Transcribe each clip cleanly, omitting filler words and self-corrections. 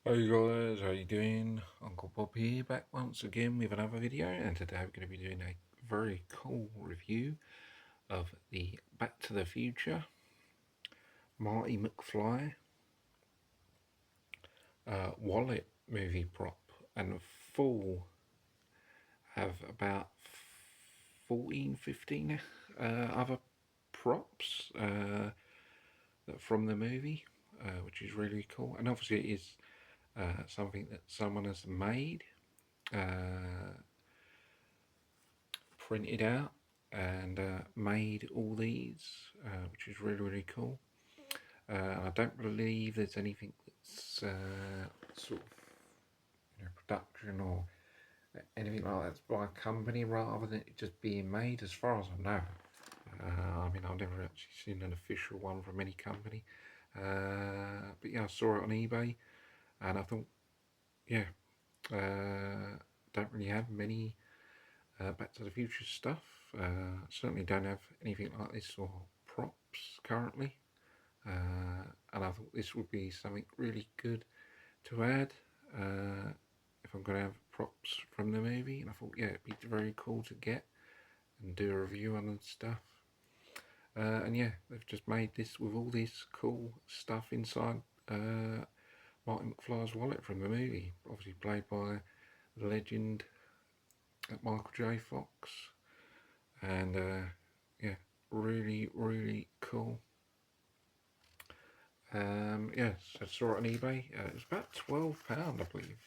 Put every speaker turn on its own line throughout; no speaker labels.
Hey guys, how you doing? Uncle Bob here, back once again with another video, and today we're going to be doing a very cool review of the Back to the Future Marty McFly wallet movie prop, and full have about 15 other props from the movie, which is really cool, and obviously it is something that someone has made. Printed out and made all these, which is really cool. I don't believe there's anything that's sort of production or anything like that's by a company rather than it just being made, as far as I know. I mean, I've never actually seen an official one from any company, but yeah, I saw it on eBay and I thought, yeah, don't really have many Back to the Future stuff. Certainly don't have anything like this or props currently, and I thought this would be something really good to add if I'm going to have props from the movie, and I thought, yeah, it'd be very cool to get and do a review on and stuff. And yeah, they've just made this with all this cool stuff inside Marty McFly's wallet from the movie, obviously played by the legend Michael J. Fox. And yeah, really cool. Yeah, so I saw it on eBay. It was about £12, I believe,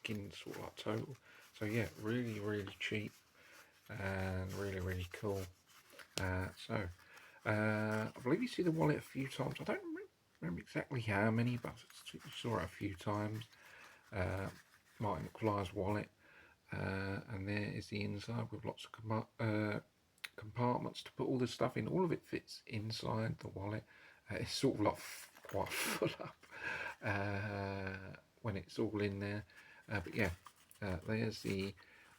in sort of like total. So yeah, really cheap and really cool. I believe you see the wallet a few times. I don't remember exactly how many, but I saw it a few times. Marty McFly's wallet, and there is the inside with lots of compartments to put all this stuff in. All of it fits inside the wallet. It's sort of like quite full up when it's all in there. But yeah, there's the.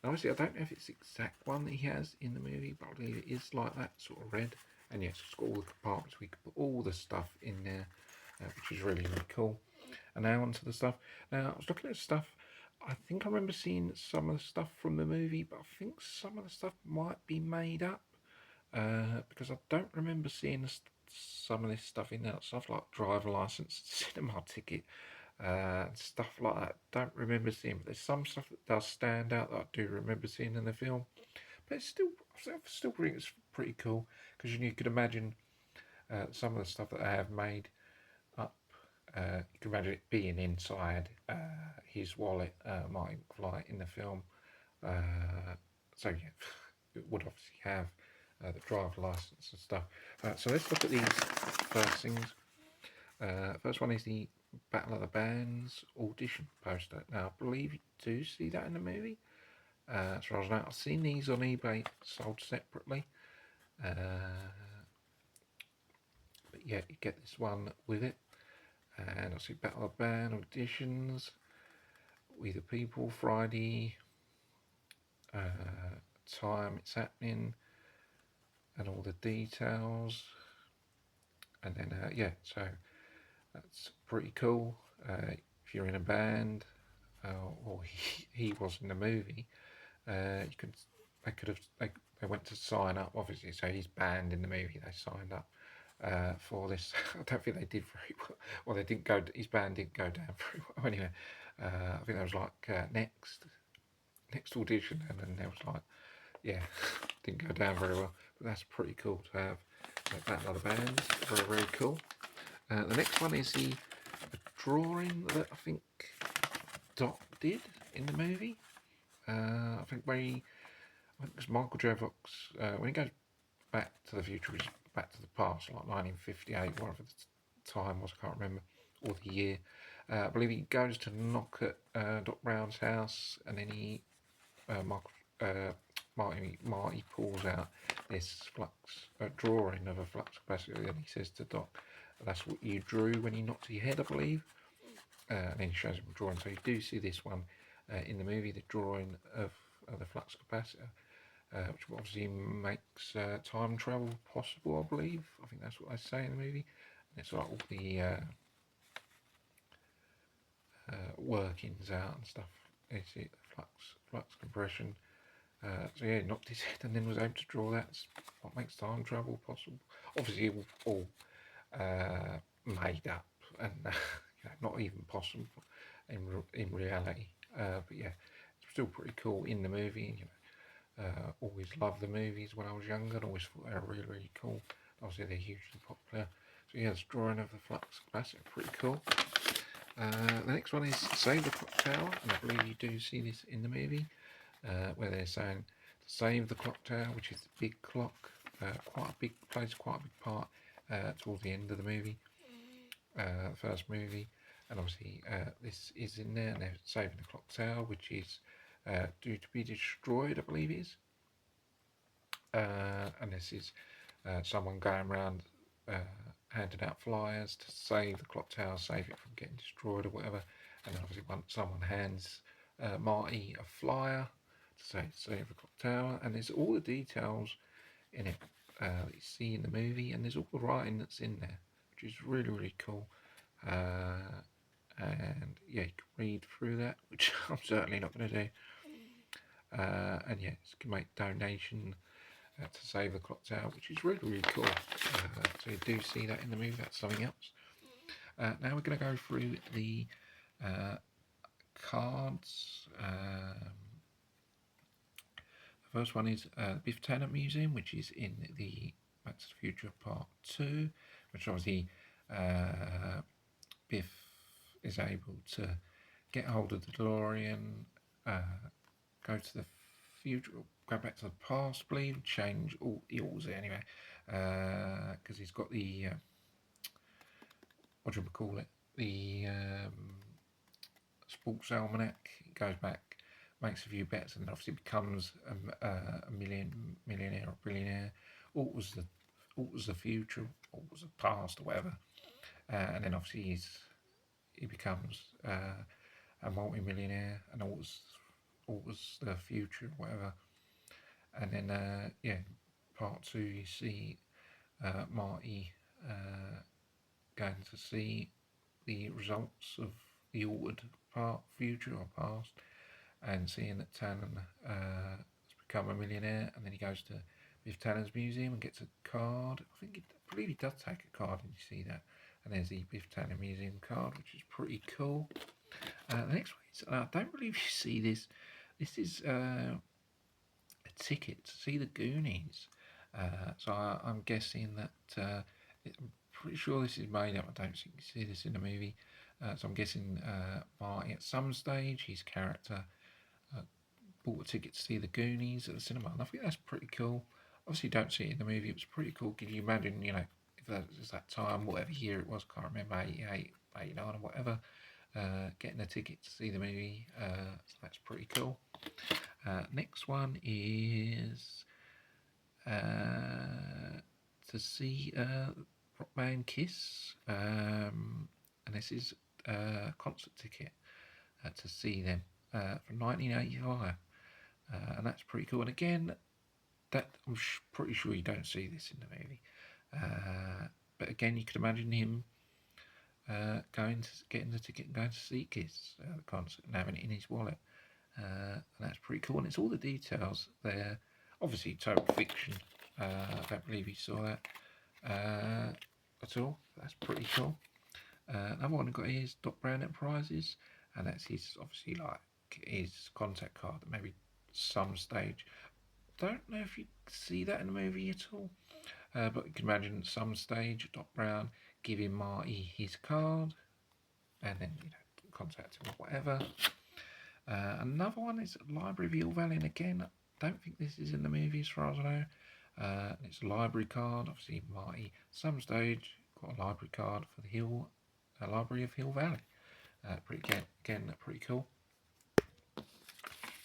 Obviously, I don't know if it's the exact one that he has in the movie, but I believe it is like that, sort of red. And yes, it's got all the compartments. We can put all the stuff in there, which is really cool. And now onto the stuff. Now, I was looking at stuff. I think I remember seeing some of the stuff from the movie, but I think some of the stuff might be made up because I don't remember seeing some of this stuff in there. Stuff like driver license, cinema ticket, stuff like that. Don't remember seeing, but there's some stuff that does stand out that I do remember seeing in the film. But it's still, I still think it's pretty cool because you could imagine some of the stuff that I have made up. You can imagine it being inside his wallet, Marty McFly, in the film. So yeah, it would obviously have the driver license and stuff. So let's look at these first things. First one is the Battle of the Bands audition poster. Now I believe you do see that in the movie. As far as I know, I've seen these on eBay sold separately. But yeah, you get this one with it. And I see Battle of the Band auditions. We the People, Friday, time it's happening, and all the details. And then yeah, so that's pretty cool. If you're in a band, or he was in the movie, you could they went to sign up, obviously, so he's banned in the movie. They signed up for this. I don't think they did very well. Well, they didn't go. His band didn't go down very well. Anyway, I think that was like next audition, and then there was like, yeah, didn't go down very well. But that's pretty cool to have that lot of bands. Very cool. The next one is the drawing that I think Doc did in the movie. I think it's Michael J. Fox, when he goes back to the future, he's back to the past, like 1958, whatever the time was, I can't remember, or the year. I believe he goes to knock at Doc Brown's house, and then Marty pulls out this drawing of a flux capacitor, and he says to Doc, "That's what you drew when you knocked your head, I believe." And then he shows him a drawing. So you do see this one in the movie, the drawing of the flux capacitor, which obviously makes time travel possible, I believe. I think that's what they say in the movie. And it's like all the workings out and stuff. It's it, flux compression. So yeah, knocked his head and then was able to draw that. That's what makes time travel possible. Obviously, all made up and not even possible in reality. But yeah, it's still pretty cool in the movie. Always loved the movies when I was younger and always thought they were really, really cool. Obviously, they're hugely popular. So yeah, this drawing of the flux capacitor, pretty cool. The next one is Save the Clock Tower, and I believe you do see this in the movie, where they're saying to save the clock tower, which is the big clock, plays quite a big part towards the end of the movie, the first movie, and obviously this is in there, and they're saving the clock tower, which is due to be destroyed, I believe it is, and this is someone going around handing out flyers to save the clock tower, save it from getting destroyed or whatever. And then obviously once someone hands Marty a flyer to say save the clock tower, and there's all the details in it that you see in the movie, and there's all the writing that's in there, which is really, really cool. And yeah, you can read through that, which I'm certainly not going to do. And yeah, you can make donation to save the clock tower, which is really, really cool. So you do see that in the movie. That's something else. Now we're going to go through the cards. The first one is the Biff Tannen Museum, which is in the Back to the Future Part 2, which obviously Biff is able to get hold of the DeLorean, go to the future, go back to the past, I believe, change all the orders anyway, because he's got the what do you call it? The sports almanac. He goes back, makes a few bets, and obviously becomes a millionaire or billionaire. Alters the future, alters the past, or whatever, and then obviously he becomes a multi-millionaire and alters the future, whatever. And then yeah, part 2 you see Marty going to see the results of the altered future or past, and seeing that Tannen has become a millionaire, and then he goes to Biff Tannen's museum and gets a card. I believe he does take a card, and you see that. And there's the Biff Tannen Museum card, which is pretty cool. The next one is, I don't believe you see this. This is a ticket to see the Goonies. So I'm guessing that I'm pretty sure this is made up. I don't think you see this in the movie. So I'm guessing Marty, at some stage, his character bought a ticket to see the Goonies at the cinema, and I think that's pretty cool. Obviously, you don't see it in the movie. It was pretty cool. Can you imagine, if that was that time, whatever year it was, can't remember, 88, 89 or whatever, getting a ticket to see the movie. So that's pretty cool. Next one is to see rock band Kiss, and this is a concert ticket to see them from 1985, and that's pretty cool. And again, that I'm pretty sure you don't see this in the movie, but again, you could imagine him getting the ticket and going to see Kiss the concert and having it in his wallet. And that's pretty cool, and it's all the details there. Obviously, total fiction. I don't believe you saw that at all. That's pretty cool. Another one I've got here is Doc Brown Enterprises, and that's obviously like his contact card. Maybe some stage. Don't know if you see that in the movie at all, but you can imagine at some stage Doc Brown giving Marty his card, and then contact him or whatever. Another one is Library of Hill Valley, and again, I don't think this is in the movie as far as I know. It's a library card. Obviously, Marty, some stage, got a library card for the Library of Hill Valley. Pretty cool.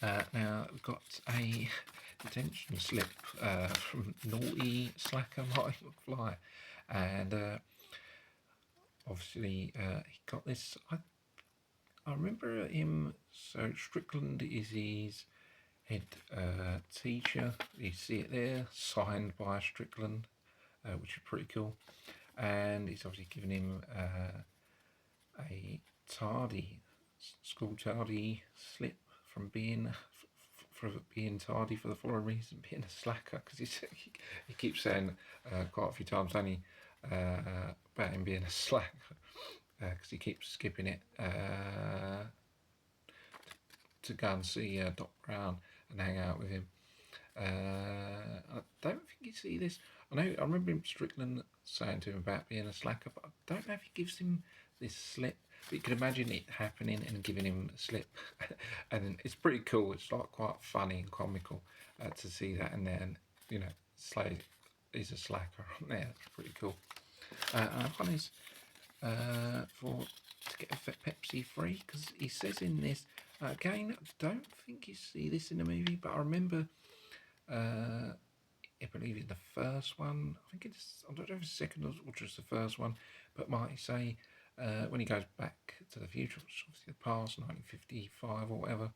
Now, we've got a detention slip from naughty slacker Marty McFly, and obviously he got this. I remember him. So Strickland is his head teacher. You see it there, signed by Strickland, which is pretty cool. And he's obviously given him a tardy school tardy slip from being for being tardy for the following reason, being a slacker, because he keeps saying quite a few times, only about him being a slacker, because he keeps skipping it to go and see Doc Brown and hang out with him. I don't think you see this. I remember him Strickland saying to him about being a slacker, but I don't know if he gives him this slip. But you can imagine it happening and giving him a slip, and it's pretty cool. It's like quite funny and comical to see that in there. And you know, Slade is a slacker on there. It's pretty cool. One is to get a Pepsi free, because he says in this again. I don't think you see this in the movie, but I remember. I believe in the first one. I think it's, I don't know if it's the second or just the first one, but Marty say when he goes back to the future, which is obviously the past, 1955 or whatever,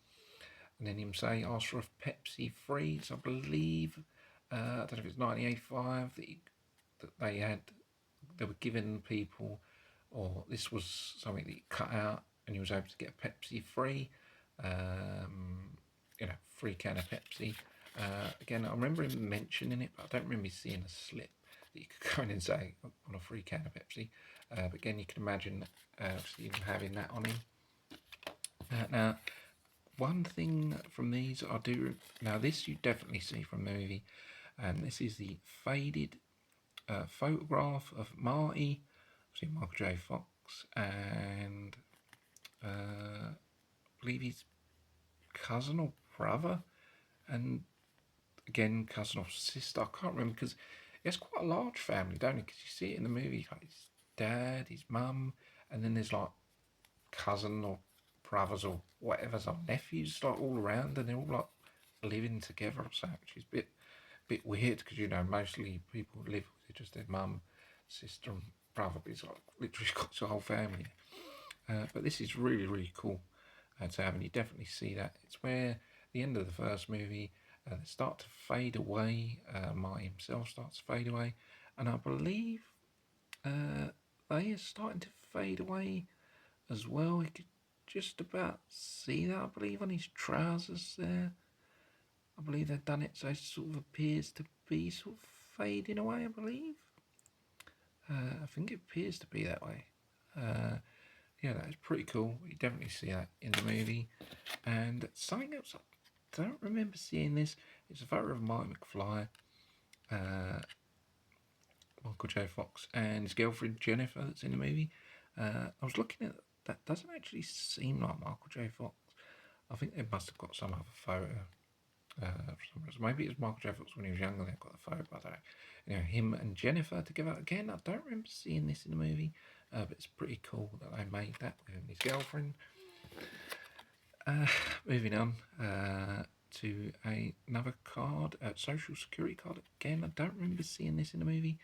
and then him say, ask for a Pepsi free. So I believe, I don't know if it's 1985 that they were giving people, or this was something that he cut out and he was able to get a Pepsi free, free can of Pepsi. Again, I remember him mentioning it, but I don't remember seeing a slip that you could go in and say on a free can of Pepsi. But again, you can imagine him having that on him. Now, one thing from these I do, now this you definitely see from the movie, and this is the faded photograph of Marty, obviously Michael J. Fox, and I believe his cousin or brother, and again, cousin or sister, I can't remember, because he has quite a large family, don't he? Because you see it in the movie, like his dad, his mum, and then there's like cousin or brothers or whatever's or nephews, like all around, and they're all like living together or something, which is a bit weird, because you know mostly people live with just their mum, sister, and brother, but it's like literally got the whole family. But this is really cool to have, and you definitely see that. It's where the end of the first movie. They start to fade away. Marty himself starts to fade away, and I believe they are starting to fade away as well. You could just about see that, I believe, on his trousers there. I believe they've done it so it sort of appears to be sort of fading away, I believe. I think it appears to be that way. Yeah, that is pretty cool. You definitely see that in the movie. And something else I don't remember seeing this. It's a photo of Marty McFly, Michael J. Fox, and his girlfriend Jennifer that's in the movie. I was looking at that, doesn't actually seem like Michael J. Fox. I think they must have got some other photo. Maybe it was Michael J. Fox when he was younger, they've got the photo, but I don't know. You know, him and Jennifer together. Again, I don't remember seeing this in the movie, but it's pretty cool that they made that with him and his girlfriend. Moving on to another card, social security card. Again, I don't remember seeing this in the movie.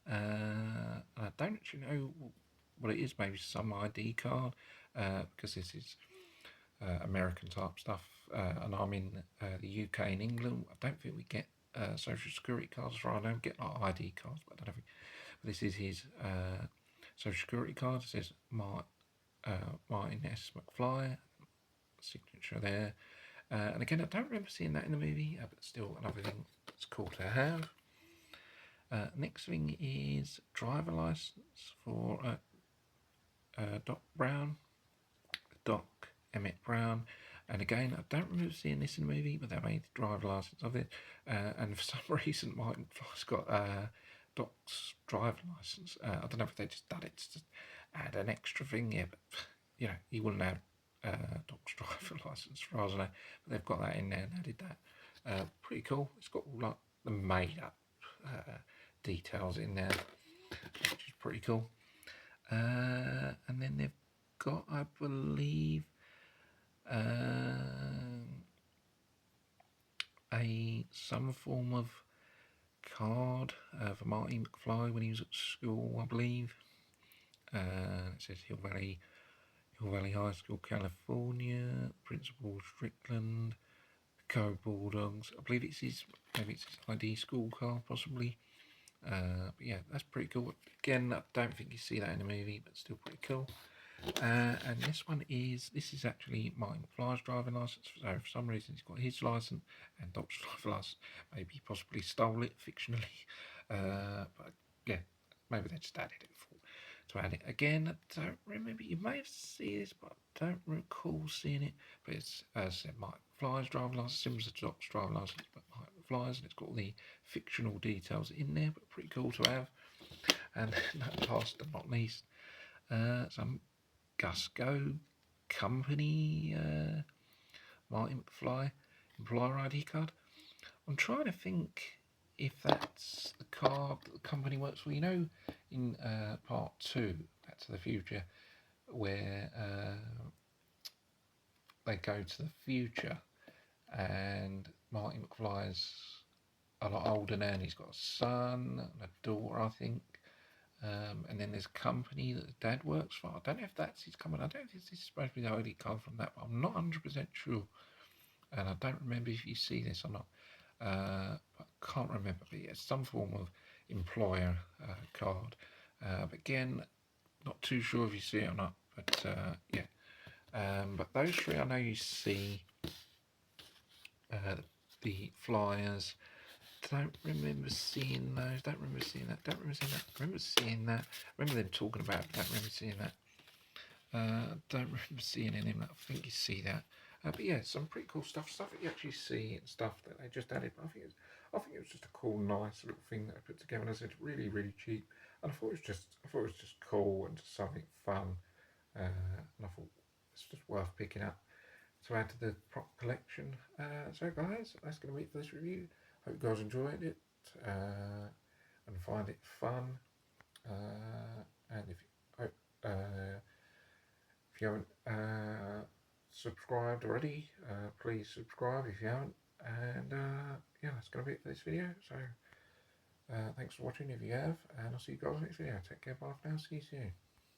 I don't actually know what it is. Maybe some ID card, because this is American type stuff, and I'm in the UK and England. I don't think we get social security cards, or I don't get like ID cards, but I don't think. But this is his social security card. It says Martin S. McFly. Signature there, and again I don't remember seeing that in the movie, but still another thing that's cool to have. Next thing is driver license for Doc Emmett Brown, and again I don't remember seeing this in the movie, but they made the driver license of it, and for some reason Martin McFly's got Doc's driver license. I don't know if they just done it to add an extra thing here, but you know, he wouldn't have Doc's driver license, as far as I know, but they've got that in there and added that. Pretty cool. It's got all like the made up details in there, which is pretty cool. And then they've got, I believe, some form of card for Marty McFly when he was at school, I believe. It says Hill Valley High School, California, Principal Strickland, Co Bulldogs. I believe maybe it's his ID school card, possibly. But yeah, that's pretty cool. Again, I don't think you see that in the movie, but still pretty cool. And this is actually Marty McFly's driving license. So for some reason he's got his license and Doc's driving license. Maybe he possibly stole it fictionally, but yeah, maybe they just added it to add it again. I don't remember. You may have seen this, but I don't recall seeing it. But it's, as I said, Marty McFly's driving license, similar to Doc's driving license, but Marty McFly's, and it's got all the fictional details in there, but pretty cool to have. And last but not least, some Gusco company Marty McFly employer ID card. I'm trying to think if that's the card that the company works for. You know, in part 2, Back to the Future, where they go to the future and Marty McFly's a lot older now and he's got a son and a daughter, I think. And then there's a company that the dad works for. I don't know if that's his company. I don't know if this is supposed to be the ID card from that, but I'm not 100% sure. And I don't remember if you see this or not. I can't remember, but yeah, some form of employer card. But again, not too sure if you see it or not. But yeah. But those three I know you see. The flyers. Don't remember seeing those. Don't remember seeing that. Don't remember seeing that. Remember seeing that. Remember them talking about it. Don't remember seeing that. Don't remember seeing any of that. I think you see that. But yeah, some pretty cool stuff that you actually see and stuff that they just added. But I think it was just a cool, nice little thing that I put together. And I said, really, really cheap. And I thought it was just cool and just something fun. And I thought it's just worth picking up to add to the prop collection. So guys, that's going to be it for this review. Hope you guys enjoyed it and find it fun. And if you haven't subscribed already, please subscribe if you haven't. And yeah, that's going to be it for this video. So thanks for watching if you have, and I'll see you guys in the next video. Take care, bye for now, see you soon.